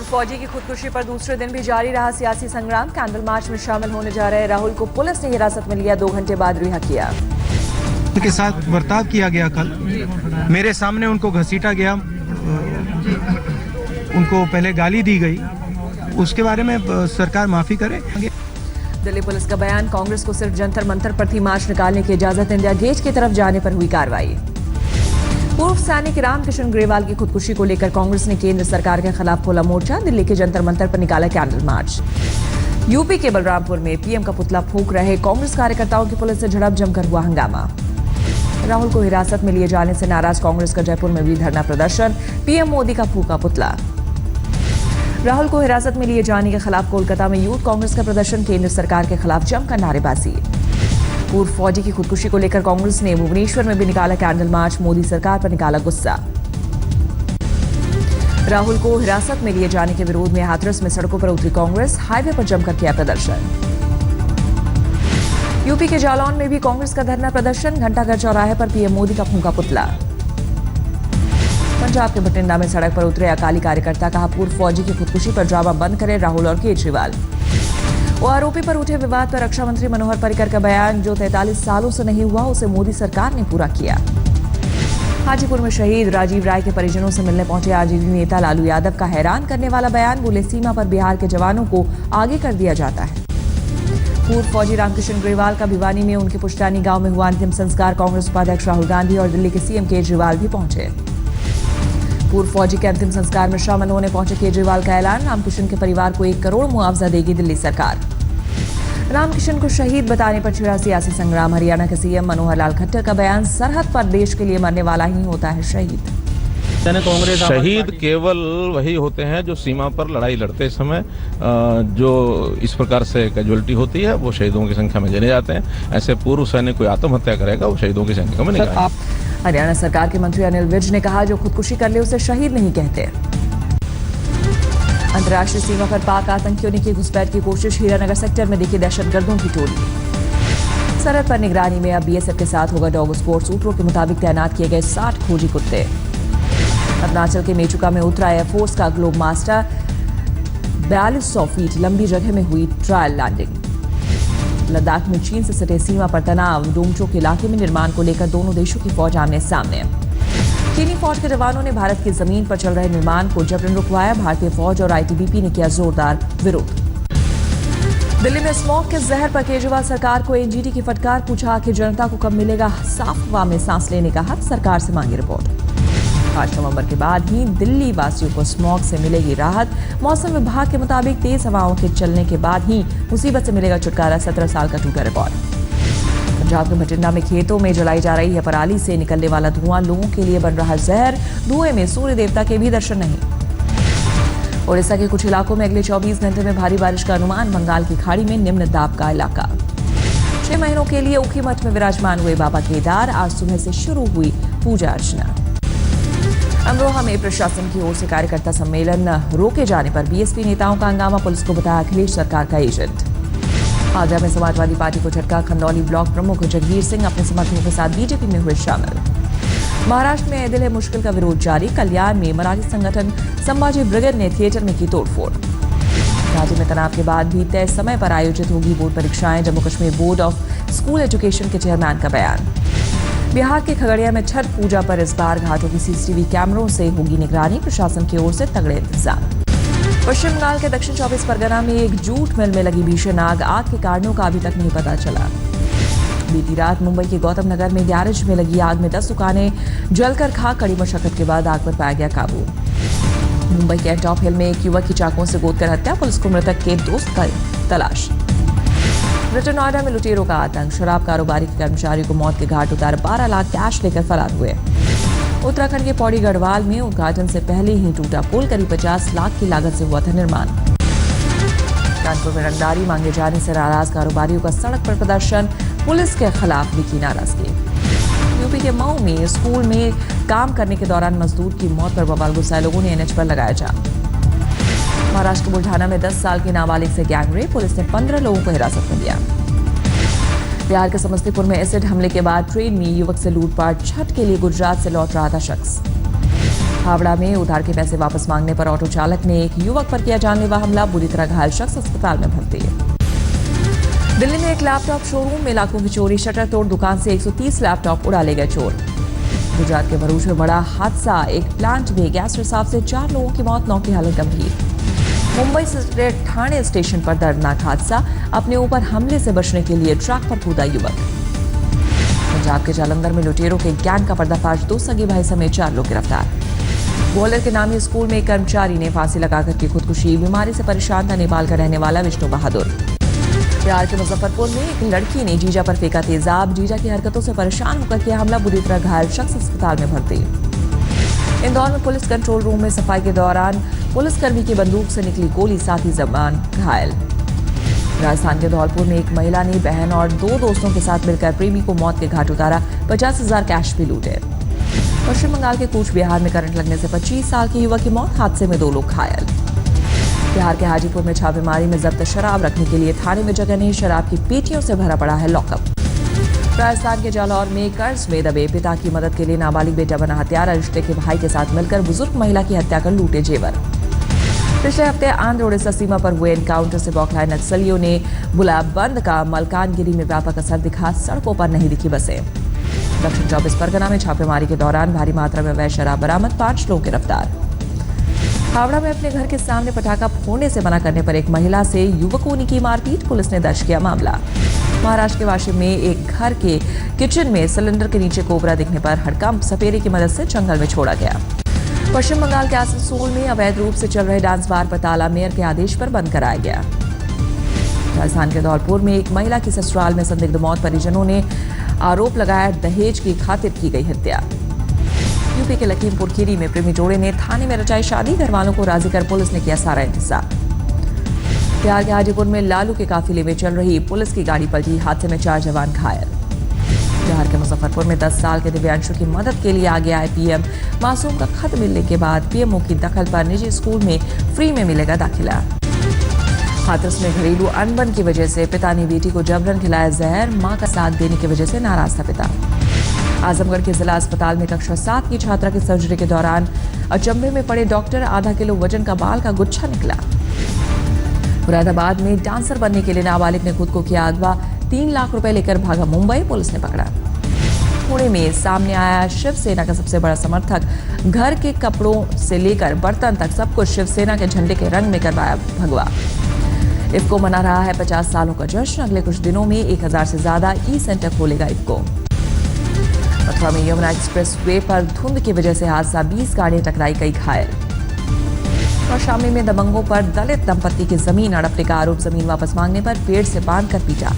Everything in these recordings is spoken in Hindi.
पूर्व फौजी की खुदकुशी पर दूसरे दिन भी जारी रहा सियासी संग्राम। कैंडल मार्च में शामिल होने जा रहे राहुल को पुलिस ने हिरासत में लिया, 2 घंटे बाद रिहा किया। उनके साथ बर्ताव किया गया, कल मेरे सामने उनको घसीटा गया, उनको पहले गाली दी गई, उसके बारे में सरकार माफी करे। दिल्ली पुलिस का बयान, कांग्रेस को सिर्फ जंतर मंतर पर थी मार्च निकालने की इजाजत, इंडिया गेट की तरफ जाने पर हुई कार्रवाई। पूर्व सैनिक रामकिशन ग्रेवाल की खुदकुशी को लेकर कांग्रेस ने केंद्र सरकार के खिलाफ खोला मोर्चा, दिल्ली के जंतर मंतर पर निकाला कैंडल मार्च। यूपी के बलरामपुर में पीएम का पुतला फूंक रहे कांग्रेस कार्यकर्ताओं की पुलिस से झड़प, जमकर हुआ हंगामा। राहुल को हिरासत में लिए जाने से नाराज कांग्रेस का जयपुर में भी धरना प्रदर्शन, पीएम मोदी का फूंका पुतला। राहुल को हिरासत में लिए जाने के खिलाफ कोलकाता में यूथ कांग्रेस का प्रदर्शन, केंद्र सरकार के खिलाफ जमकर नारेबाजी। पूर्व फौजी की खुदकुशी को लेकर कांग्रेस ने भुवनेश्वर में भी निकाला कैंडल मार्च, मोदी सरकार पर निकाला गुस्सा। राहुल को हिरासत में लिए जाने के विरोध में हाथरस में सड़कों पर उतरी कांग्रेस, हाईवे पर जमकर किया प्रदर्शन। यूपी के जालौन में भी कांग्रेस का धरना प्रदर्शन, घंटाघर चौराहे पर पीएम मोदी का फूंका पुतला। पंजाब के बठिंडा में सड़क पर उतरे अकाली कार्यकर्ता, कहा पूर्व फौजी की खुदकुशी पर ड्रामा बंद करें राहुल और केजरीवाल। आरोपी पर उठे विवाद पर रक्षा मंत्री मनोहर पर्रिकर का बयान, जो 43 सालों से नहीं हुआ उसे मोदी सरकार ने पूरा किया। हाजीपुर में शहीद राजीव राय के परिजनों से मिलने पहुंचे आरजेडी नेता लालू यादव का हैरान करने वाला बयान, बोले सीमा पर बिहार के जवानों को आगे कर दिया जाता है। पूर्व फौजी रामकिशन ग्रेवाल का भिवानी में उनके पुश्तैनी गांव में हुआ अंतिम संस्कार, कांग्रेस उपाध्यक्ष राहुल गांधी और दिल्ली के सीएम केजरीवाल भी पहुंचे। पूर्व फौजी के अंतिम संस्कार में शामिल होने पहुंचे केजरीवाल का ऐलान, रामकिशन के परिवार को 1 करोड़ मुआवजा देगी दिल्ली सरकार। रामकिशन को शहीद बताने पर छिड़ा सियासी संग्राम, हरियाणा के सीएम मनोहर लाल खट्टर का बयान, सरहद पर देश के लिए मरने वाला ही होता है शहीद। शहीद केवल वही होते हैं जो सीमा पर लड़ाई लड़ते समय जो इस प्रकार से कैजुअलिटी होती है, वो शहीदों की संख्या में गिने जाते हैं। ऐसे पूर्व सैनिक कोई आत्महत्या करेगा, वो शहीदों की संख्या में नहीं आएगा। हरियाणा सरकार के मंत्री अनिल विज ने कहा, जो खुदकुशी कर ले उसे शहीद नहीं कहते। अंतर्राष्ट्रीय सीमा पर पाक आतंकियों ने की घुसपैठ की कोशिश, हीरानगर सेक्टर में दिखी दहशतगर्दों की टोली। सरहद पर निगरानी में अब बीएसएफ के साथ होगा डॉग स्पोर्ट, सूत्रों के मुताबिक तैनात किए गए 60 खोजी कुत्ते। अरुणाचल के मेचुका में उतरा एयरफोर्स का ग्लोब मास्टर, 4200 फीट लंबी जगह में हुई ट्रायल लैंडिंग। लद्दाख में चीन से सटे सीमा पर तनाव, डोमचोक इलाके में निर्माण को लेकर दोनों देशों की फौज आमने सामने। चीनी फौज के जवानों ने भारत की जमीन पर चल रहे निर्माण को जबरन रुकवाया, भारतीय फौज और आईटीबीपी ने किया जोरदार विरोध। दिल्ली में स्मॉग के जहर पर केजरीवाल सरकार को एनजीटी की फटकार, पूछा आखिर जनता को कब मिलेगा साफ हवा में सांस लेने का हक, सरकार से मांगी रिपोर्ट। 5 नवंबर के बाद ही दिल्ली वासियों को स्मॉग से मिलेगी राहत, मौसम विभाग के मुताबिक तेज हवाओं के चलने के बाद ही मुसीबत से मिलेगा छुटकारा, 17 साल का टूटा रिकॉर्ड। पंजाब के बठिंडा में खेतों में जलाई जा रही है पराली से निकलने वाला धुआं, लोगों के लिए बन रहा जहर, धुएं में सूर्य देवता के भी दर्शन नहीं। ओडिशा के कुछ इलाकों में अगले 24 घंटे में भारी बारिश का अनुमान, बंगाल की खाड़ी में निम्न दाब का इलाका। 6 महीनों के लिए ऊखीमठ में विराजमान हुए बाबा केदार, आज सुबह से शुरू हुई पूजा अर्चना। अमरोहा में प्रशासन की ओर से कार्यकर्ता सम्मेलन रोके जाने पर बीएसपी नेताओं का हंगामा, पुलिस को बताया अखिलेश सरकार का एजेंट। आगरा में समाजवादी पार्टी को झटका, खंदौली ब्लॉक प्रमुख जगीर सिंह अपने समर्थकों के साथ बीजेपी में हुए शामिल। महाराष्ट्र में दिल है मुश्किल का विरोध जारी, कल्याण में मराठी संगठन संभाजी ब्रिगेड ने थिएटर में की तोड़फोड़। राज्य में तनाव के बाद भी तय समय पर आयोजित होगी बोर्ड परीक्षाएं, Jammu Kashmir board of school education के चेयरमैन का बयान। बिहार के खगड़िया में छठ पूजा पर इस बार घाटों की सीसीटीवी कैमरों से होगी निगरानी, प्रशासन की ओर से तगड़े इंतजाम। पश्चिम बंगाल के दक्षिण 24 परगना में एक जूट मिल में लगी भीषण आग के कारणों का अभी तक नहीं पता चला। बीती रात मुंबई के गौतम नगर में गैरेज में लगी आग में 10 दुकानें जलकर खाक, कड़ी मशक्कत के बाद आग पर पाया गया काबू। मुंबई के टॉप हिल में एक युवक की चाकुओं से गोदकर हत्या, पुलिस को मृतक के दोस्त का तलाश। ग्रेटर नोएडा में लुटेरों का आतंक, शराब कारोबारी के कर्मचारी को मौत के घाट उतार, 12 लाख कैश लेकर फरार हुए। उत्तराखंड के पौड़ी गढ़वाल में उद्घाटन से पहले ही टूटा पुल, करीब 50 लाख की लागत से हुआ था निर्माण। कानपुर में रंगदारी मांगे जाने से नाराज कारोबारियों का सड़क पर प्रदर्शन, पुलिस के खिलाफ दिखी नाराजगी। यूपी के मऊ में स्कूल में काम करने के दौरान मजदूर की मौत पर बवाल गुस्साए लोगों ने एनएच पर लगाया जाम। महाराष्ट्र के बुल्ढाना में 10 साल के नाबालिग से गैंगरेप, पुलिस ने 15 लोगों को हिरासत में लिया। बिहार के समस्तीपुर में एसिड हमले के बाद ट्रेन में युवक से लूटपाट, छठ के लिए गुजरात से लौट रहा था शख्स। हावड़ा में उधार के पैसे वापस मांगने पर ऑटो चालक ने एक युवक पर किया जानलेवा हमला, बुरी तरह घायल शख्स अस्पताल में भर्ती। दिल्ली में एक लैपटॉप शोरूम में लाखों की चोरी, शटर तोड़ दुकान से 130 लैपटॉप उड़ा ले गए चोर। गुजरात के भरूच में बड़ा हादसा, एक प्लांट में गैस रिसाव से 4 लोगों की मौत, 9 की हालत गंभीर। मुंबई से ठाणे स्टेशन पर दर्दनाक हादसा, अपने ऊपर हमले से बचने के लिए ट्रक पर कूदा युवक। पंजाब के जालंधर में लुटेरों के गैंग का पर्दाफाश, 2 सगे भाई समेत 4 लोग गिरफ्तार। ग्वालियर के नामी स्कूल में एक कर्मचारी ने फांसी लगाकर की खुदकुशी, बीमारी से परेशान था नेपाल का रहने वाला विष्णु बहादुर। बिहार के मुजफ्फरपुर में एक लड़की ने जीजा पर फेंका तेजाब, जीजा की हरकतों से परेशान होकर किया हमला, बुरी तरह घायल शख्स अस्पताल में भर्ती। इंदौर में पुलिस कंट्रोल रूम में सफाई के दौरान पुलिसकर्मी की बंदूक से निकली गोली, साथी जवान घायल। राजस्थान के धौलपुर में एक महिला ने बहन और 2 दोस्तों के साथ मिलकर प्रेमी को मौत के घाट उतारा, 50,000 कैश भी लूटे। पश्चिम बंगाल के कूच बिहार में करंट लगने से 25 साल के युवक की मौत, हादसे में 2 लोग घायल। बिहार के हाजीपुर में छापेमारी में जब्त शराब रखने के लिए थाने में जगह नहीं, शराब की पेटियों से भरा पड़ा है लॉकअप। राजस्थान के जालौर में कर्ज में दबे पिता की मदद के लिए नाबालिग बेटा बना हत्यारा, रिश्ते के भाई के साथ मिलकर बुजुर्ग महिला की हत्या कर लूटे जेवर। पिछले हफ्ते आंध्र ओडिशा सीमा पर हुए एनकाउंटर से बौखलाए नक्सलियों ने बुलाया बंद का, मलकानगिरी में व्यापक असर दिखा, सड़कों पर नहीं दिखी बसें। दक्षिण 24 परगना में छापेमारी के दौरान भारी मात्रा में अवैध शराब बरामद, 5 लोग गिरफ्तार। हावड़ा में अपने घर के सामने पटाखा फोड़ने से मना करने पर एक महिला से युवकों ने की मारपीट, पुलिस ने दर्ज किया मामला। महाराष्ट्र के वाशिम में एक घर के किचन में सिलेंडर के नीचे कोबरा दिखने पर हड़कंप, सपेरे की मदद से जंगल में छोड़ा गया। पश्चिम बंगाल के आसनसोल में अवैध रूप से चल रहे डांस बार पर ताला मेयर के आदेश पर बंद कराया गया। राजस्थान के धौलपुर में एक महिला की ससुराल में संदिग्ध मौत, परिजनों ने आरोप लगाया दहेज की खातिर की गई हत्या। यूपी के लखीमपुर खीरी में प्रेमी जोड़े ने थाने में रचाई शादी, घर वालों को राजी कर पुलिस ने किया सारा इंतजाम। बिहार के हाजीपुर में लालू के काफिले में चल रही पुलिस की गाड़ी पलटी, हादसे में 4 जवान घायल। बिहार के मुजफ्फरपुर में 10 साल के दिव्यांशु की मदद के लिए आगे आए पीएम, मासूम का खत मिलने के बाद पीएमओ की दखल पर निजी स्कूल में फ्री में मिलेगा दाखिला। हाथरस में घरेलू अनबन की वजह से पिता ने बेटी को जबरन खिलाया जहर, मां का साथ देने की वजह से नाराज था पिता। आजमगढ़ के जिला अस्पताल में कक्षा 7 की छात्रा की सर्जरी के दौरान अचंभे में पड़े डॉक्टर, आधा किलो वजन का बाल का गुच्छा निकला। मुरादाबाद में डांसर बनने के लिए नाबालिग ने खुद को किया अगवा, 3 लाख रुपए लेकर भागा मुंबई, पुलिस ने पकड़ा। पुणे में सामने आया शिवसेना का सबसे बड़ा समर्थक, घर के कपड़ों से लेकर बर्तन तक सब कुछ शिवसेना के झंडे के रंग में करवाया भगवा। इफ्को मना रहा है 50 सालों का जश्न, अगले कुछ दिनों में 1000 से ज्यादा ई सेंटर खोलेगा इफ्को। मथुरा में यमुना एक्सप्रेस वे पर धुंध की वजह से हादसा, 20 गाड़ियां टकराई, कई घायल। और शामली में दबंगों पर दलित दंपति की जमीन हड़पने का आरोप, जमीन वापस मांगने पर पेड़ से बांधकर पीटा।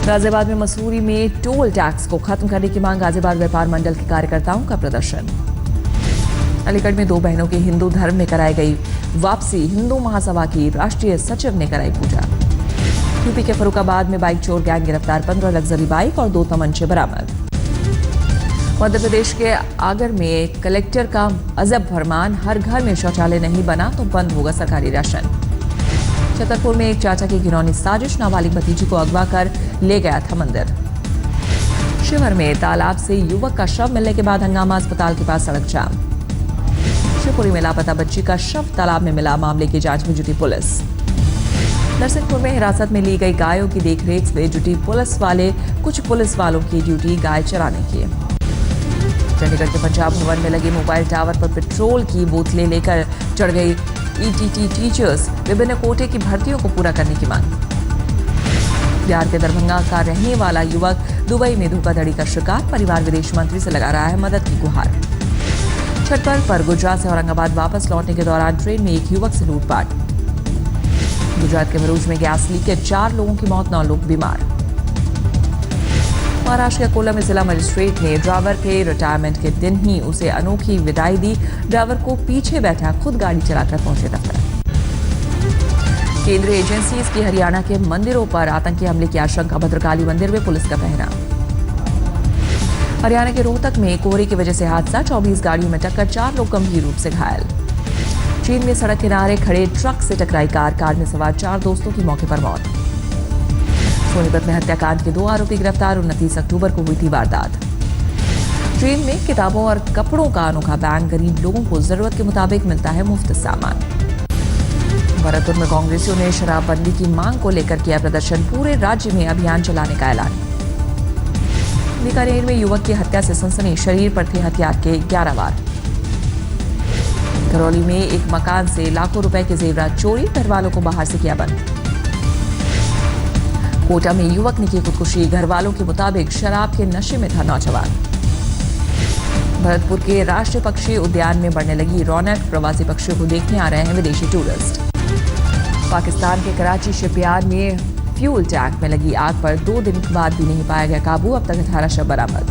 गाजियाबाद में मसूरी में टोल टैक्स को खत्म करने की मांग, गाजियाबाद व्यापार मंडल के कार्यकर्ताओं का प्रदर्शन। अलीगढ़ में 2 बहनों की हिंदू धर्म में कराई गई वापसी, हिंदू महासभा की राष्ट्रीय सचिव ने कराई पूजा। यूपी के फरुखाबाद में बाइक चोर गैंग गिरफ्तार, 15 लग्जरी बाइक और 2 तमंचे बरामद। मध्य प्रदेश के आगर में कलेक्टर का अजब फरमान, हर घर में शौचालय नहीं बना तो बंद होगा सरकारी राशन। छतरपुर में एक चाचा की घिनौनी साजिश, नाबालिग भतीजी को अगवा कर ले गया था मंदिर। शिवहर में तालाब से युवक का शव मिलने के बाद हंगामा, अस्पताल के पास सड़क जाम। शिवपुरी में लापता बच्ची का शव तालाब में मिला, मामले की जांच में जुटी पुलिस। नरसिंहपुर में हिरासत में ली गई गायों की देखरेख में जुटी पुलिस वाले, कुछ पुलिस वालों की ड्यूटी गाय चराने की। चंडीगढ़ के पंजाब भवन में लगे मोबाइल टावर पर पेट्रोल की बोतलें लेकर चढ़ गई ईटीटी टीचर्स, विभिन्न कोटे की भर्तियों को पूरा करने की मांग। बिहार के दरभंगा का रहने वाला युवक दुबई में धोखाधड़ी का शिकार, परिवार विदेश मंत्री से लगा रहा है मदद की गुहार। छठ पर्व पर गुजरात से औरंगाबाद वापस लौटने के दौरान ट्रेन में एक युवक से लूटपाट। गुजरात के भरूच में गैस लीकेज, 4 लोगों की मौत, 9 लोग बीमार। महाराष्ट्र के अकोला में जिला मजिस्ट्रेट ने ड्राइवर के रिटायरमेंट के दिन ही उसे अनोखी विदाई दी, ड्राइवर को पीछे बैठा खुद गाड़ी चलाकर पहुंचे दफ्तर। केंद्रीय एजेंसीज की हरियाणा के मंदिरों पर आतंकी हमले की आशंका, भद्रकाली मंदिर में पुलिस का पहरा। हरियाणा के रोहतक में कोहरे की वजह से हादसा, 24 गाड़ियों में टक्कर, 4 लोग गंभीर रूप से घायल। चीन में सड़क किनारे खड़े ट्रक से टकराई कार में सवार 4 दोस्तों की मौके पर मौत। सोनीपत में हत्याकांड के 2 आरोपी गिरफ्तार, 29 अक्टूबर को हुई थी वारदात। ट्रेन में किताबों और कपड़ों का अनोखा बैन, गरीब लोगों को जरूरत के मुताबिक मिलता है मुफ्त सामान। भरतपुर में कांग्रेसियों ने शराबबंदी की मांग को लेकर किया प्रदर्शन, पूरे राज्य में अभियान चलाने का ऐलान। बीकानेर में युवक की हत्या से सनसनी, शरीर पर थे हथियार के 11 वार। करौली में एक मकान से लाखों रुपए के जेवरात चोरी, घर वालों को बाहर से किया बंद। कोटा में युवक ने की खुदकुशी, घर वालों के मुताबिक शराब के नशे में था नौजवान। भरतपुर के राष्ट्रीय पक्षी उद्यान में बढ़ने लगी रौनक, प्रवासी पक्षियों को देखने आ रहे हैं विदेशी टूरिस्ट। पाकिस्तान के कराची शिपयार्ड में फ्यूल टैंक में लगी आग पर 2 दिन बाद भी नहीं पाया गया काबू, अब तक 18 शव बरामद।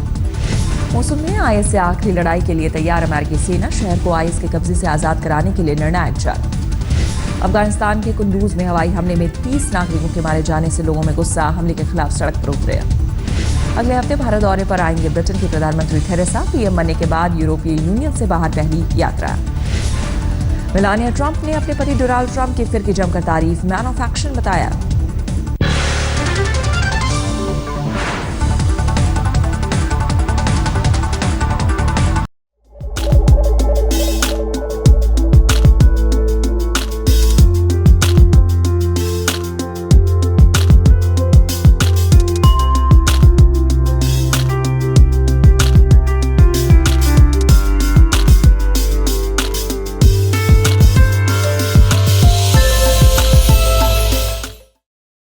मौसम में आईएस से आखिरी लड़ाई के लिए तैयार अमेरिकी सेना, शहर को आईएस के कब्जे से आजाद कराने के लिए निर्णायक जंग। अफगानिस्तान के कुंदूज में हवाई हमले में 30 नागरिकों के मारे जाने से लोगों में गुस्सा, हमले के खिलाफ सड़क पर उतरे। अगले हफ्ते भारत दौरे पर आएंगे ब्रिटेन के प्रधानमंत्री थेरेसा, पीएम बनने के बाद यूरोपीय यूनियन से बाहर पहली यात्रा। मेलानिया ट्रंप ने अपने पति डोनाल्ड ट्रंप की फिर की जमकर तारीफ, मैन ऑफ एक्शन बताया।